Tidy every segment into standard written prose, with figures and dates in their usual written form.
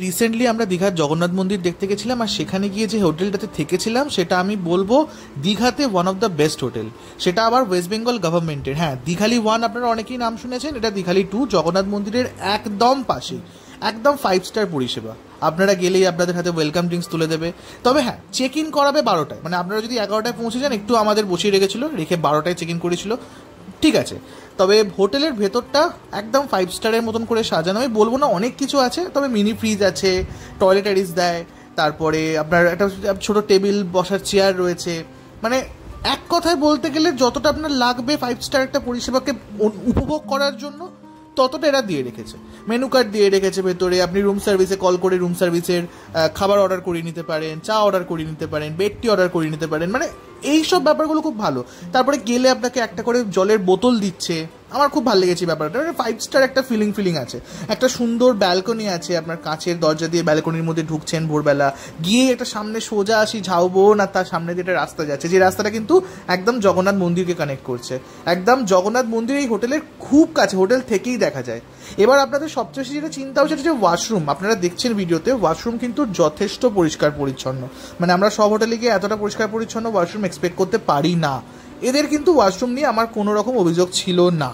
Recently আমরা দীঘার জগন্নাথ মন্দির দেখতে গেছিলাম, আর সেখানে গিয়ে যে হোটেলটাতে থেকেছিলাম সেটা আমি বলবো দীঘাতে one of the best hotel. সেটা আবার ওয়েস্ট বেঙ্গল গভর্নমেন্টের। হ্যাঁ, দীঘালি 1 আপনারা অনেকেই নাম শুনেছেন, এটা দীঘালি 2 জগন্নাথ মন্দিরের একদম পাশেই, একদম 5 স্টার পরিষেবা। আপনারা গেলেই আপনাদের হাতে ওয়েলকাম ড্রিঙ্কস তুলে দেবে। তবে হ্যাঁ, চেক ইন করাবে 12টায়, মানে আপনারা যদি 11টায় পৌঁছে যান, একটু আমাদের বসিয়ে রেখে 12টায় চেক ইন করেছিল, ঠিক আছে। তবে হোটেলের ভেতরটা একদম 5 স্টারের মতন করে সাজানো। আমি বলবো না অনেক কিছু আছে, তবে মিনি ফ্রিজ আছে, টয়লেটারিজ দেয়, তারপরে আপনার একটা ছোটো টেবিল বসার চেয়ার রয়েছে। মানে এক কথায় বলতে গেলে যতটা আপনার লাগবে 5 স্টার একটা পরিষেবাকে উপভোগ করার জন্য, ততটা এরা দিয়ে রেখেছে। মেনু কার্ড দিয়ে রেখেছে ভেতরে, আপনি রুম সার্ভিসে কল করে রুম সার্ভিসের খাবার অর্ডার করে নিতে পারেন, চা অর্ডার করে নিতে পারেন, বেডটি অর্ডার করে নিতে পারেন। মানে এইসব ব্যাপারগুলো খুব ভালো। তারপরে গেলে আপনাকে একটা করে জলের বোতল দিচ্ছে, আমার খুব ভালো লেগেছে ব্যাপারটা। 5 স্টার একটা ফিলিং আছে। একটা সুন্দর ব্যালকনি আছে, আপনার কাঁচের দরজা দিয়ে ব্যালকনির মধ্যে ঢুকছেন ভোরবেলা, গিয়ে একটা সামনে সোজা আসি ঝাউবো না, তার সামনে দিয়ে একটা রাস্তা যাচ্ছে, যে রাস্তাটা কিন্তু একদম জগন্নাথ মন্দিরকে কানেক্ট করছে। একদম জগন্নাথ মন্দির এই হোটেলের খুব কাছে, হোটেল থেকেই দেখা যায়। এবার আপনাদের সবচেয়ে বেশি যেটা চিন্তা হচ্ছে যে ওয়াশরুম, আপনারা দেখছেন ভিডিওতে, ওয়াশরুম কিন্তু যথেষ্ট পরিষ্কার পরিচ্ছন্ন। মানে আমরা সব হোটেলে গিয়ে এতটা পরিষ্কার পরিচ্ছন্ন ওয়াশরুম এক্সপেক্ট করতে পারি না। এদের কিন্তু ওয়াশরুম নিয়ে আমার কোনো রকম অভিযোগ ছিল না।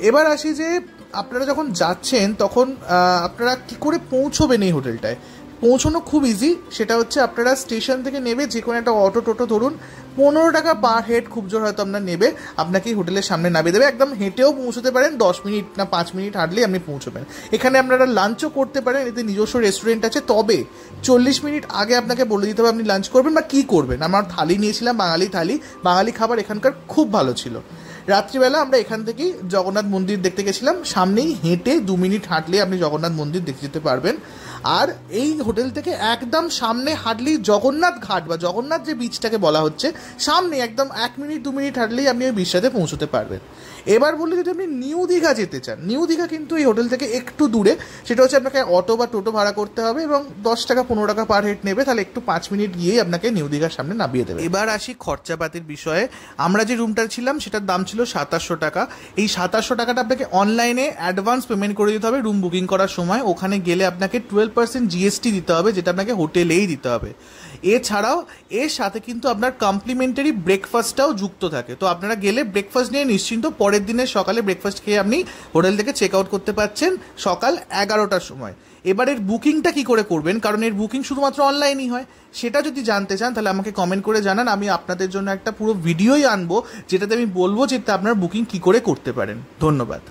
এবার আসি যে আপনারা যখন যাচ্ছেন তখন আপনারা কী করে পৌঁছবেন এই হোটেলটায়। পৌঁছানো খুব ইজি। সেটা হচ্ছে আপনারা স্টেশন থেকে নেবে যে কোনো একটা অটো টোটো ধরুন, 15 টাকা পার হেড খুব জোর হয়তো আপনার নেবে, আপনাকে হোটেলের সামনে নামিয়ে দেবে। একদম হেঁটেও পৌঁছতে পারেন, 10 মিনিট না 5 মিনিট হাঁটলেই আপনি পৌঁছবেন। এখানে আপনারা লাঞ্চও করতে পারেন, এতে নিজস্ব রেস্টুরেন্ট আছে। তবে 40 মিনিট আগে আপনাকে বলে দিতে হবে আপনি লাঞ্চ করবেন বা কী করবেন। আমার থালি নিয়েছিলাম, বাঙালি থালি, বাঙালি খাবার এখানকার খুব ভালো ছিল। রাত্রিবেলা আমরা এখান থেকেই জগন্নাথ মন্দির দেখতে গেছিলাম, সামনেই হেঁটে 2 মিনিট হাঁটলে আপনি জগন্নাথ মন্দির দেখতে যেতে পারবেন। আর এই হোটেল থেকে একদম সামনে হাঁটলেই জগন্নাথ ঘাট বা জগন্নাথ যে বিচটাকে বলা হচ্ছে, সামনে একদম 1 মিনিট 2 মিনিট হাঁটলেই আপনি ওই বিচটাতে পৌঁছতে পারবেন। এবার বললে যদি আপনি নিউ দীঘা যেতে চান, নিউ দীঘা কিন্তু এই হোটেল থেকে একটু দূরে। সেটা হচ্ছে আপনাকে অটো বা টোটো ভাড়া করতে হবে এবং 10 টাকা 15 টাকা পার হেড নেবে, তাহলে একটু 5 মিনিট গিয়েই আপনাকে নিউ দীঘার সামনে নামিয়ে দেবে। এবার আসি খরচাপাতির বিষয়ে। আমরা যে রুমটা ছিলাম সেটার দাম ছিল 2700 টাকা। এই 2700 টাকাটা আপনাকে অনলাইনে অ্যাডভান্স পেমেন্ট করে দিতে হবে রুম বুকিং করার সময়। ওখানে গেলে আপনাকে 12% জিএসটি দিতে হবে, যেটা আপনাকে হোটেলেই দিতে হবে। এছাড়াও এর সাথে কিন্তু আপনার কমপ্লিমেন্টারি ব্রেকফাস্টটাও যুক্ত থাকে। তো আপনারা গেলে ব্রেকফাস্ট নিয়ে নিশ্চিন্ত পরের দিনের সকালে ব্রেকফাস্ট খেয়ে আপনি হোটেল থেকে চেক আউট করতে পারছেন সকাল 11টার সময়। এবারের বুকিংটা কি করে করবেন, কারণ এর বুকিং শুধুমাত্র অনলাইনই হয়। সেটা যদি জানতে চান তাহলে আমাকে কমেন্ট করে জানান, আমি আপনাদের জন্য একটা পুরো ভিডিওই আনবো যেটাতে আমি বলবো যে আপনার বুকিং কি করে করতে পারেন। ধন্যবাদ।